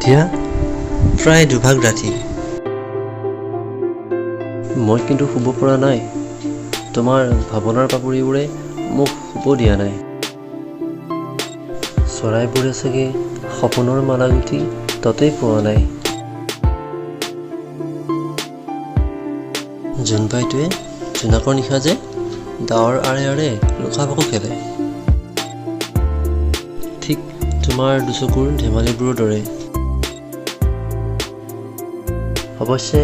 এতিয়া প্ৰায় দুভাগ ৰাতি। মই কিন্তু শুব পৰা নাই। তোমাৰ ভাৱনাৰ পাপৰিবোৰে মোক শুব দিয়া নাই। চৰাইবোৰে চাগে সপোনৰ মালা গুঠি ততেই পোৱা নাই। জোনবাইটোৱে জোনাকৰ নিশা যে ডাৱৰ আৰে আৰে লুকা ভাকু খেলে, ঠিক তোমাৰ দুচকুৰ ধেমালিবোৰৰ দৰে। অৱশ্যে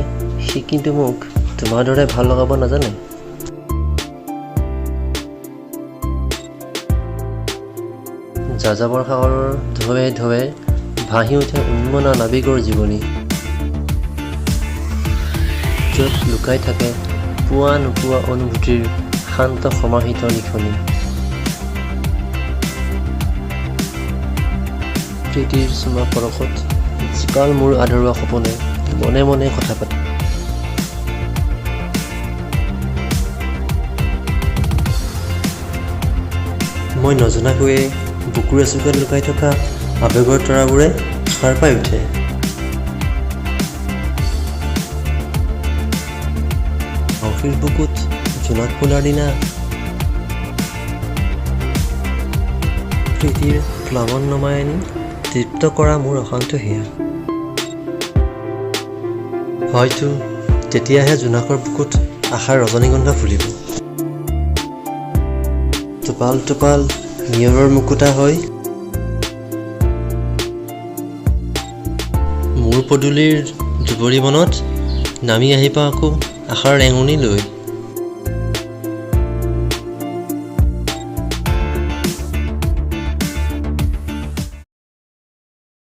সি কিন্তু মোক তোমাৰ দৰে ভাল লগাব নাজানে। যাযাবৰ সাগৰৰ ঢৌৱে ঢৌৱে ভাহি উঠে উন্মনা নাবিকৰ জীৱনী, য'ত লুকাই থাকে পোৱা নোপোৱা অনুভূতিৰ শান্ত সমাহিত লিখনি। প্ৰীতিৰ চুমা পৰশত জীপাল মোৰ আধৰুৱা সপোনে মনে মনে কথা পাতে। মই নজনাকৈয়ে বুকুৰে চুকত লুকাই থকা আৱেগৰ তৰাবোৰে সাৰ পাই উঠে। মাউসীৰ বুকুত জোনাক ফুলাৰ দিনা প্ৰীতিৰ প্লাৱন নমাই আনি তৃপ্ত কৰা মোৰ অশান্ত হিয়া। হয়তো তেতিয়াহে জোনাকৰ বুকুত আশাৰ ৰজনীগন্ধা ফুলিব। টোপাল টোপাল নিয়ৰৰ মুকুতা হৈ মোৰ পদূলিৰ দুবৰি মনত নামি আহিবা আকৌ আশাৰ ৰেঙনি লৈ।